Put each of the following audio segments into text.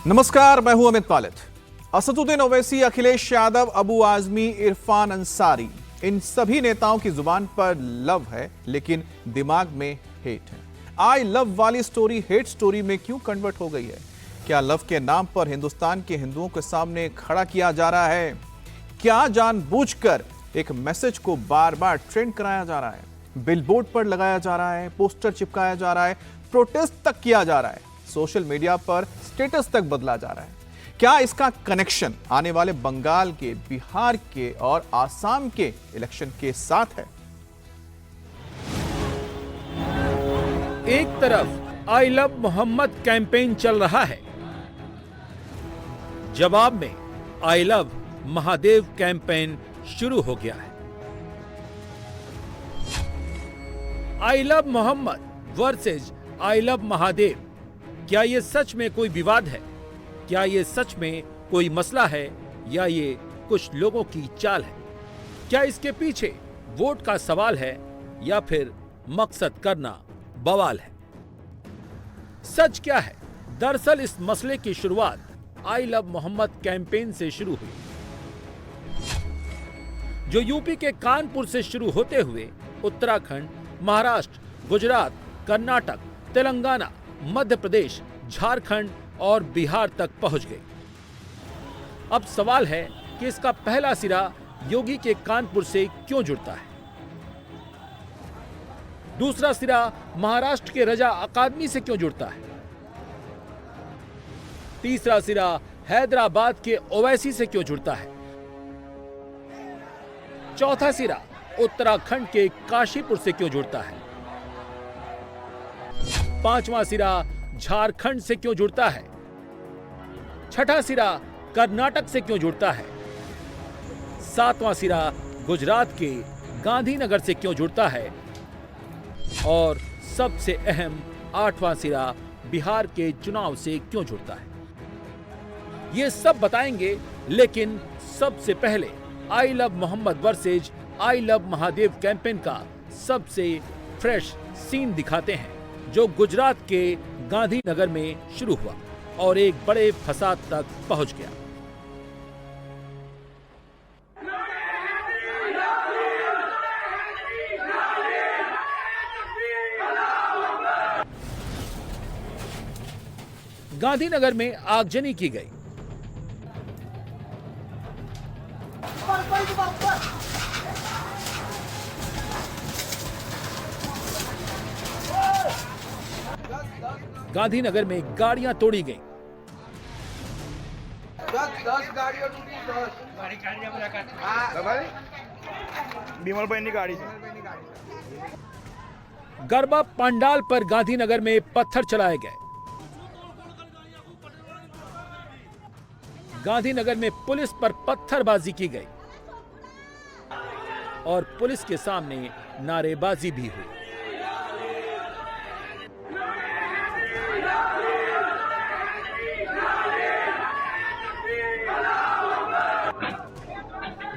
नमस्कार, मैं हूं अमित पालित। असदुद्दीन ओवैसी, अखिलेश यादव, अबू आजमी, इरफान अंसारी, इन सभी नेताओं की जुबान पर लव है, लेकिन दिमाग में हेट है। आई लव वाली स्टोरी हेट स्टोरी में क्यों कन्वर्ट हो गई है? क्या लव के नाम पर हिंदुस्तान के हिंदुओं के सामने खड़ा किया जा रहा है? क्या जानबूझकर एक मैसेज को बार बार ट्रेंड कराया जा रहा है? बिलबोर्ड पर लगाया जा रहा है, पोस्टर चिपकाया जा रहा है, प्रोटेस्ट तक किया जा रहा है, सोशल मीडिया पर स्टेटस तक बदला जा रहा है। क्या इसका कनेक्शन आने वाले बंगाल के, बिहार के और आसाम के इलेक्शन के साथ है? एक तरफ आई लव मोहम्मद कैंपेन चल रहा है, जवाब में आई लव महादेव कैंपेन शुरू हो गया है। I love Mohammad versus I love Mahadev, क्या ये सच में कोई विवाद है? क्या ये सच में कोई मसला है या ये कुछ लोगों की चाल है? क्या इसके पीछे वोट का सवाल है या फिर मकसद करना बवाल है? सच क्या है? दरअसल इस मसले की शुरुआत आई लव मोहम्मद कैंपेन से शुरू हुई, जो यूपी के कानपुर से शुरू होते हुए उत्तराखंड, महाराष्ट्र, गुजरात, कर्नाटक, तेलंगाना, मध्य प्रदेश, झारखंड और बिहार तक पहुंच गई। अब सवाल है कि इसका पहला सिरा योगी के कानपुर से क्यों जुड़ता है? दूसरा सिरा महाराष्ट्र के रजा अकादमी से क्यों जुड़ता है? तीसरा सिरा हैदराबाद के ओवैसी से क्यों जुड़ता है? चौथा सिरा उत्तराखंड के काशीपुर से क्यों जुड़ता है? पांचवा सिरा झारखंड से क्यों जुड़ता है? छठा सिरा कर्नाटक से क्यों जुड़ता है? सातवां सिरा गुजरात के गांधीनगर से क्यों जुड़ता है? और सबसे अहम आठवां सिरा बिहार के चुनाव से क्यों जुड़ता है? ये सब बताएंगे, लेकिन सबसे पहले I love Mohammad versus I love Mahadev campaign का सबसे फ्रेश सीन दिखाते हैं, जो गुजरात के गांधीनगर में शुरू हुआ और एक बड़े फसाद तक पहुंच गया। गांधीनगर में आगजनी की गई। गांधीनगर में गाड़ियां तोड़ी गईं। 10 गाड़ियों टूटी, 10 गाड़ी। गरबा पंडाल पर गांधीनगर में पत्थर चलाए गए। गांधीनगर में पुलिस पर पत्थरबाजी की गई और पुलिस के सामने नारेबाजी भी हुई।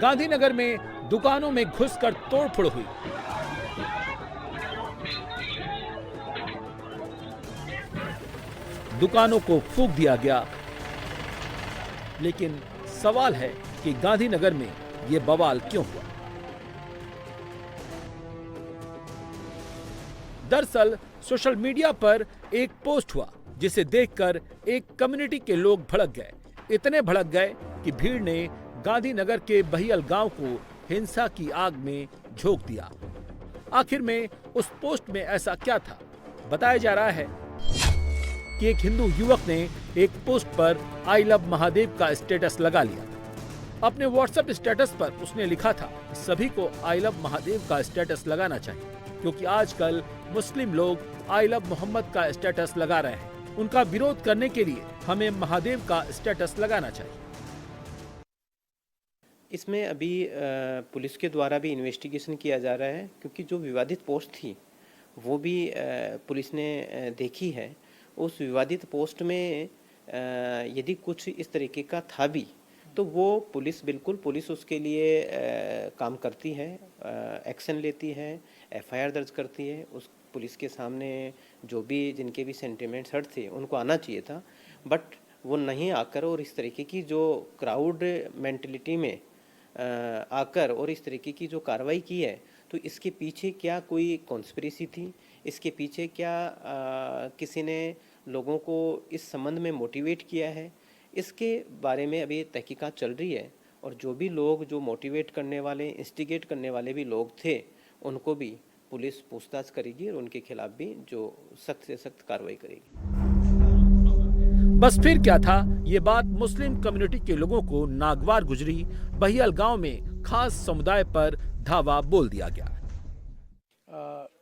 गांधीनगर में दुकानों में घुसकर तोड़फोड़ हुई। दुकानों को फूंक दिया गया। लेकिन सवाल है कि गांधीनगर में यह बवाल क्यों हुआ? दरअसल सोशल मीडिया पर एक पोस्ट हुआ, जिसे देखकर एक कम्युनिटी के लोग भड़क गए। इतने भड़क गए कि भीड़ ने गांधीनगर के बहियल गांव को हिंसा की आग में झोंक दिया। आखिर में उस पोस्ट में ऐसा क्या था? बताया जा रहा है कि एक हिंदू युवक ने एक पोस्ट पर आई लव महादेव का स्टेटस लगा लिया। अपने व्हाट्सएप स्टेटस पर उसने लिखा था, सभी को आई लव महादेव का स्टेटस लगाना चाहिए, क्योंकि आजकल मुस्लिम लोग आई लव मोहम्मद का स्टेटस लगा रहे हैं। उनका विरोध करने के लिए हमें महादेव का स्टेटस लगाना चाहिए। इसमें अभी पुलिस के द्वारा भी इन्वेस्टिगेशन किया जा रहा है, क्योंकि जो विवादित पोस्ट थी वो भी पुलिस ने देखी है। उस विवादित पोस्ट में यदि कुछ इस तरीके का था भी, तो वो पुलिस उसके लिए काम करती है, एक्शन लेती है, एफआईआर दर्ज करती है। उस पुलिस के सामने जो भी जिनके भी सेंटिमेंट्स हर्ट थे उनको आना चाहिए था, बट वो नहीं आकर और इस तरीके की जो क्राउड मेंटलिटी में आकर और इस तरीके की जो कार्रवाई की है, तो इसके पीछे क्या कोई कॉन्स्पिरेसी थी, इसके पीछे क्या किसी ने लोगों को इस संबंध में मोटिवेट किया है, इसके बारे में अभी तहकीकात चल रही है। और जो भी लोग जो मोटिवेट करने वाले, इंस्टिगेट करने वाले भी लोग थे, उनको भी पुलिस पूछताछ करेगी और उनके खिलाफ भी जो सख्त से सख्त कार्रवाई करेगी। बस फिर क्या था, ये बात मुस्लिम कम्युनिटी के लोगों को नागवार गुजरी। बहियल गांव में खास समुदाय पर धावा बोल दिया गया।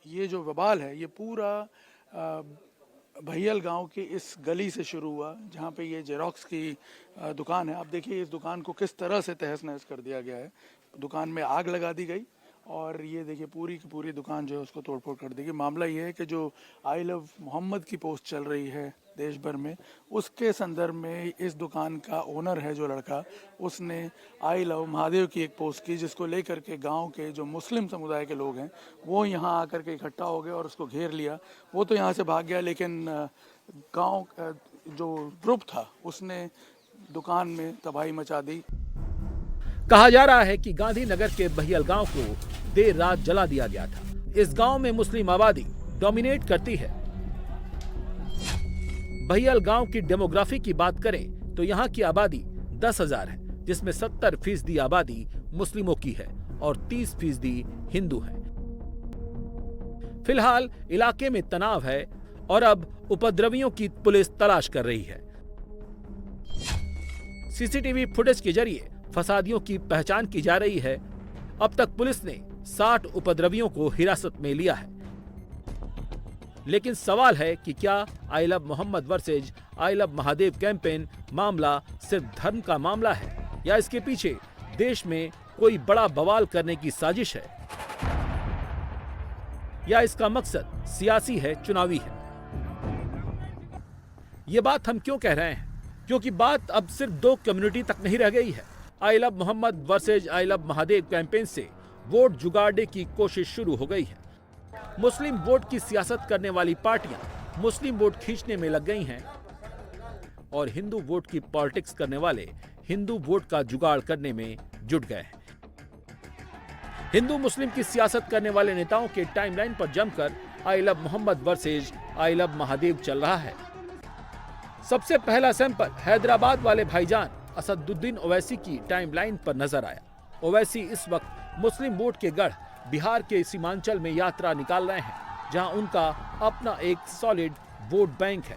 ये जो वबाल है ये पूरा बहियल गांव के इस गली से शुरू हुआ, जहाँ पे ये जेरोक्स की दुकान है। आप देखिए इस दुकान को किस तरह से तहस नहस कर दिया गया है। दुकान में आग लगा दी गई और ये देखिए पूरी की पूरी दुकान जो है उसको तोड़फोड़ कर दी गई। मामला ये है कि जो आई लव मोहम्मद की पोस्ट चल रही है देश भर में, उसके संदर्भ में इस दुकान का ओनर है जो लड़का, उसने आई लव महादेव की एक पोस्ट की, जिसको लेकर के गांव के जो मुस्लिम समुदाय के लोग हैं वो यहाँ आकर के इकट्ठा हो गए और उसको घेर लिया। वो तो यहाँ से भाग गया, लेकिन गांव जो ग्रुप था उसने दुकान में तबाही मचा दी। कहा जा रहा है कि गांधीनगर के बहियल गांव को देर रात जला दिया गया था। इस गांव में मुस्लिम आबादी डोमिनेट करती है। बहियल गांव की डेमोग्राफी की बात करें तो यहाँ की आबादी 10,000 है, जिसमें 70% आबादी मुस्लिमों की है और 30% हिंदू है। फिलहाल इलाके में तनाव है और अब उपद्रवियों की पुलिस तलाश कर रही है। सीसीटीवी फुटेज के जरिए फसादियों की पहचान की जा रही है। अब तक पुलिस ने 60 उपद्रवियों को हिरासत में लिया है। लेकिन सवाल है कि क्या I love Mohammad versus I love Mahadev campaign मामला सिर्फ धर्म का मामला है, या इसके पीछे देश में कोई बड़ा बवाल करने की साजिश है, या इसका मकसद सियासी है, चुनावी है। ये बात हम क्यों कह रहे हैं? क्योंकि बात अब सिर्फ 2 कम्युनिटी तक नहीं रह गई है। I love Mohammad versus I love Mahadev campaign से वोट जुगाड़ने की कोशिश शुरू हो गई है। मुस्लिम वोट की सियासत करने वाली पार्टियां मुस्लिम वोट खींचने में लग गई हैं और हिंदू वोट की पॉलिटिक्स करने वाले हिंदू वोट का जुगाड़ करने में जुट गए हैं। हिंदू मुस्लिम की सियासत करने वाले नेताओं के टाइमलाइन पर जमकर I love Mohammad versus I love Mahadev चल रहा है। सबसे पहला सैंपल हैदराबाद वाले भाईजान असदुद्दीन ओवैसी की टाइमलाइन पर नजर आया। ओवैसी इस वक्त मुस्लिम वोट के गढ़ बिहार के सीमांचल में यात्रा निकाल रहे हैं, जहां उनका अपना एक सॉलिड वोट बैंक है।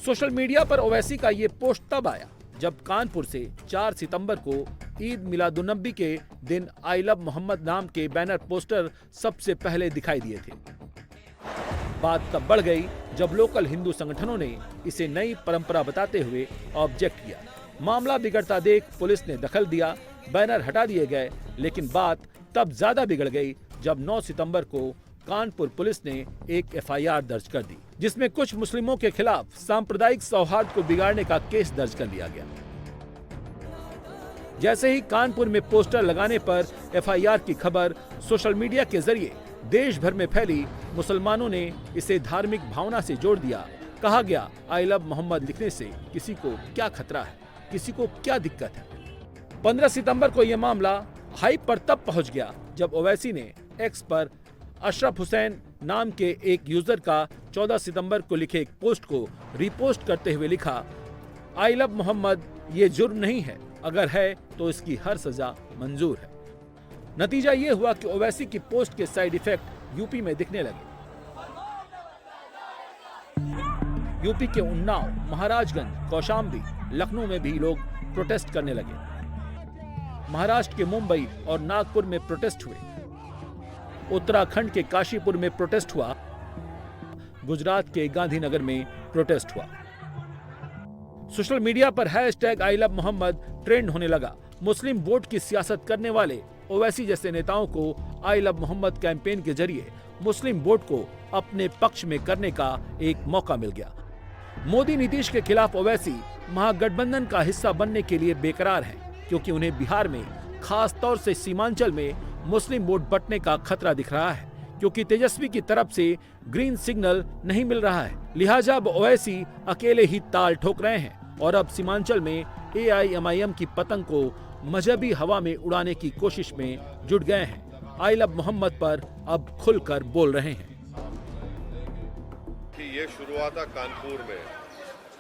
सोशल मीडिया पर ओवैसी का ये पोस्ट तब आया जब कानपुर से 4 सितंबर को ईद मिलादुन्नबी के दिन आई लव मोहम्मद नाम के बैनर पोस्टर सबसे पहले दिखाई दिए थे। बात तब बढ़ गई जब लोकल हिंदू संगठनों ने इसे नई परंपरा बताते हुए ऑब्जेक्ट किया। मामला बिगड़ता देख पुलिस ने दखल दिया, बैनर हटा दिए गए। लेकिन बात तब ज्यादा बिगड़ गई जब 9 सितंबर को कानपुर पुलिस ने एक एफआईआर दर्ज कर दी, जिसमें कुछ मुस्लिमों के खिलाफ सांप्रदायिक सौहार्द को बिगाड़ने का केस दर्ज कर लिया गया। जैसे ही कानपुर में पोस्टर लगाने पर एफआईआर की खबर सोशल मीडिया के जरिए देश भर में फैली, मुसलमानों ने इसे धार्मिक भावना से जोड़ दिया। कहा गया, आई लव मोहम्मद लिखने से किसी को क्या खतरा है, किसी को क्या दिक्कत है। 15 सितंबर को यह मामला हाइप पर तब पहुंच गया जब ओवैसी ने एक्स पर अशरफ हुसैन नाम के एक यूजर का 14 सितंबर को लिखे एक पोस्ट को रिपोस्ट करते हुए लिखा, आई लव मोहम्मद ये जुर्म नहीं है, अगर है तो इसकी हर सजा मंजूर है। नतीजा ये हुआ कि ओवैसी की पोस्ट के साइड इफेक्ट यूपी में दिखने लगे। यूपी के उन्नाव, महाराजगंज, कौशाम्बी, लखनऊ में भी लोग प्रोटेस्ट करने लगे। महाराष्ट्र के मुंबई और नागपुर में प्रोटेस्ट हुए। उत्तराखंड के काशीपुर में प्रोटेस्ट हुआ। गुजरात के गांधीनगर में प्रोटेस्ट हुआ। सोशल मीडिया पर hashtag I love Mohammad trend होने लगा। मुस्लिम वोट की सियासत करने वाले ओवैसी जैसे नेताओं को आई लव मोहम्मद कैंपेन के जरिए मुस्लिम वोट को अपने पक्ष में करने का एक मौका मिल गया। मोदी नीतीश के खिलाफ ओवैसी महागठबंधन का हिस्सा बनने के लिए बेकरार हैं, क्योंकि उन्हें बिहार में खास तौर से सीमांचल में मुस्लिम वोट बंटने का खतरा दिख रहा है, क्योंकि तेजस्वी की तरफ से ग्रीन सिग्नल नहीं मिल रहा है। लिहाजा अब ओवैसी अकेले ही ताल ठोक रहे हैं और अब सीमांचल में AIMIM की पतंग को मजहबी हवा में उड़ाने की कोशिश में जुट गए हैं। आई लव मोहम्मद पर अब खुलकर बोल रहे हैं कि ये शुरू हुआ था कानपुर में,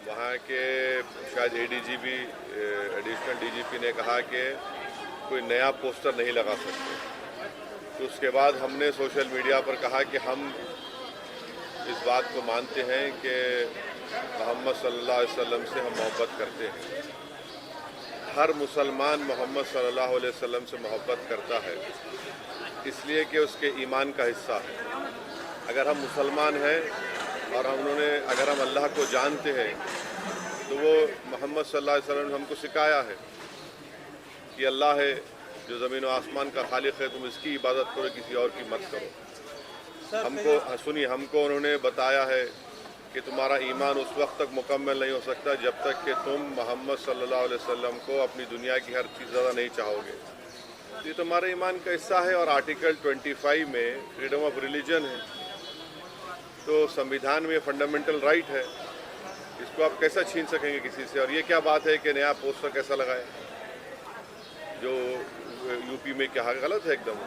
वहाँ के शायद ADGP एडिशनल DGP ने कहा कि कोई नया पोस्टर नहीं लगा सकते। तो उसके बाद हमने सोशल मीडिया पर कहा कि हम इस बात को मानते हैं कि मोहम्मद सल्लल्लाहु अलैहि वसल्लम से हम मोहब्बत करते हैं। हर मुसलमान मोहम्मद सल्लल्लाहु अलैहि वसल्लम से मोहब्बत करता है इसलिए कि उसके ईमान का हिस्सा है। अगर हम मुसलमान हैं और अगर हम अल्लाह को जानते हैं तो वो मोहम्मद सल्लल्लाहु अलैहि वसल्लम ने हमको सिखाया है कि अल्लाह है जो ज़मीन और आसमान का खालिक है, तुम इसकी इबादत करो, किसी और की मत करो। हमको उन्होंने बताया है कि तुम्हारा ईमान उस वक्त तक मुकम्मल नहीं हो सकता जब तक कि तुम मोहम्मद सल्लल्लाहु अलैहि वसल्लम को अपनी दुनिया की हर चीज़ ज़्यादा नहीं चाहोगे। ये तुम्हारे ईमान का हिस्सा है। और आर्टिकल 25 में फ्रीडम ऑफ रिलीजन है, तो संविधान में फंडामेंटल राइट है, इसको आप कैसा छीन सकेंगे किसी से। और ये क्या बात है कि नया पोस्टर कैसा लगाए, जो यूपी में क्या गलत है एकदम।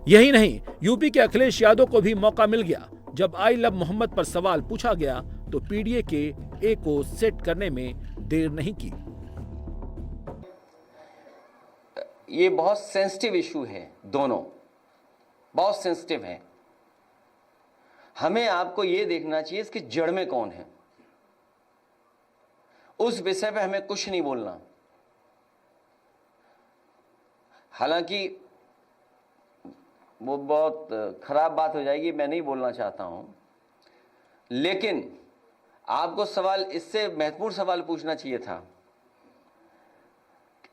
यही नहीं, यूपी के अखिलेश यादव को भी मौका मिल गया। जब आई लव मोहम्मद पर सवाल पूछा गया तो पीडीए के ए को सेट करने में देर नहीं की। ये बहुत सेंसिटिव इशू है, दोनों बहुत सेंसिटिव है। हमें आपको ये देखना चाहिए इसकी जड़ में कौन है। उस विषय पे हमें कुछ नहीं बोलना। हालांकि वो बहुत खराब बात हो जाएगी, मैं नहीं बोलना चाहता हूं, लेकिन आपको सवाल इससे महत्वपूर्ण सवाल पूछना चाहिए था।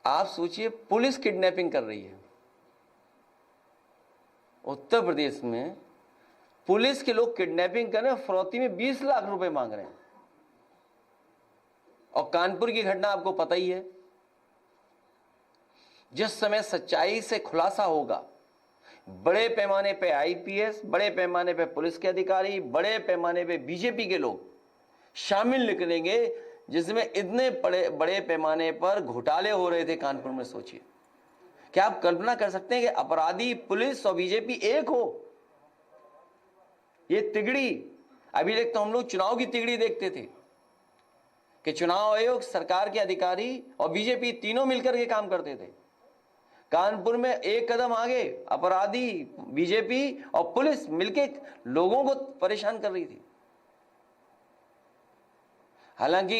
आप सोचिए, पुलिस किडनैपिंग कर रही है उत्तर प्रदेश में। पुलिस के लोग किडनैपिंग कर रहे हैं, फरौती में 20 लाख रुपए मांग रहे हैं। और कानपुर की घटना आपको पता ही है। जिस समय सच्चाई से खुलासा होगा, बड़े पैमाने पे आईपीएस, बड़े पैमाने पे पुलिस के अधिकारी, बड़े पैमाने पे बीजेपी के लोग शामिल निकलेंगे, जिसमें इतने बड़े पैमाने पर घोटाले हो रहे थे कानपुर में। सोचिए, क्या आप कल्पना कर सकते हैं कि अपराधी पुलिस और बीजेपी एक हो? ये तिगड़ी, अभी तक तो हम लोग चुनाव की तिगड़ी देखते थे कि चुनाव आयोग, सरकार के अधिकारी और बीजेपी तीनों मिलकर के काम करते थे। कानपुर में एक कदम आगे अपराधी, बीजेपी और पुलिस मिलके लोगों को परेशान कर रही थी। हालांकि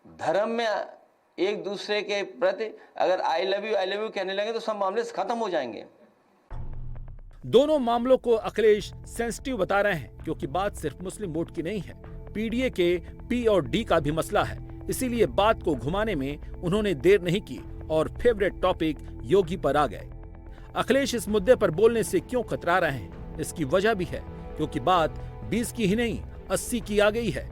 धर्म में एक दूसरे के प्रति अगर आई लव यू कहने लगे तो सब मामले खत्म हो जाएंगे। दोनों मामलों को अखिलेश सेंसिटिव बता रहे हैं, क्योंकि बात सिर्फ मुस्लिम वोट की नहीं है, पीडीए के पी और डी का भी मसला है। इसीलिए बात को घुमाने में उन्होंने देर नहीं की और फेवरेट टॉपिक योगी पर आ गए। अखिलेश इस मुद्दे पर बोलने से क्यों कतरा रहे हैं, इसकी वजह भी है, क्योंकि बात 20 की ही नहीं 80 की आ गई है।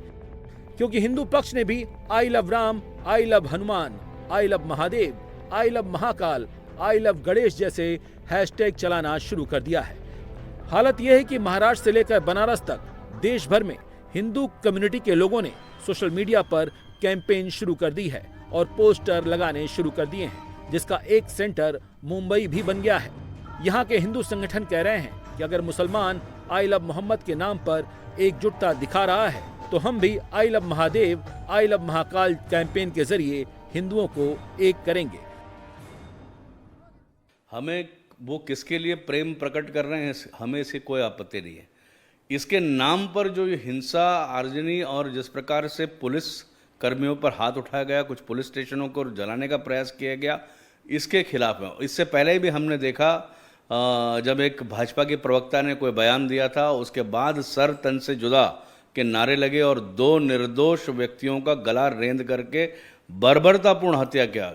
क्योंकि हिंदू पक्ष ने भी I love Ram, I love Hanuman, I love Mahadev, I love Mahakal, I love Ganesh जैसे हैशटैग चलाना शुरू कर दिया है। हालत यह है कि महाराष्ट्र से लेकर बनारस तक देश भर में हिंदू कम्युनिटी के लोगों ने सोशल मीडिया पर कैंपेन शुरू कर दी है और पोस्टर लगाने शुरू कर दिए हैं, जिसका एक सेंटर मुंबई भी बन गया है। यहाँ के हिंदू संगठन कह रहे हैं कि अगर मुसलमान आई लव मोहम्मद के नाम पर एकजुटता दिखा रहा है तो हम भी आई love Mahadev, I love Mahakal campaign के जरिए हिंदुओं को एक करेंगे। हमें वो किसके लिए प्रेम प्रकट कर रहे हैं, हमें इससे कोई आपत्ति नहीं है। इसके नाम पर जो ये हिंसा, आर्जनी और जिस प्रकार से पुलिस कर्मियों पर हाथ उठाया गया, कुछ पुलिस स्टेशनों को जलाने का प्रयास किया गया, इसके खिलाफ है। इससे पहले भी हमने देखा जब एक भाजपा के प्रवक्ता ने कोई बयान दिया था, उसके बाद सर तन से जुदा के नारे लगे और 2 निर्दोष व्यक्तियों का गला रेंद करके बर्बरतापूर्ण हत्या किया।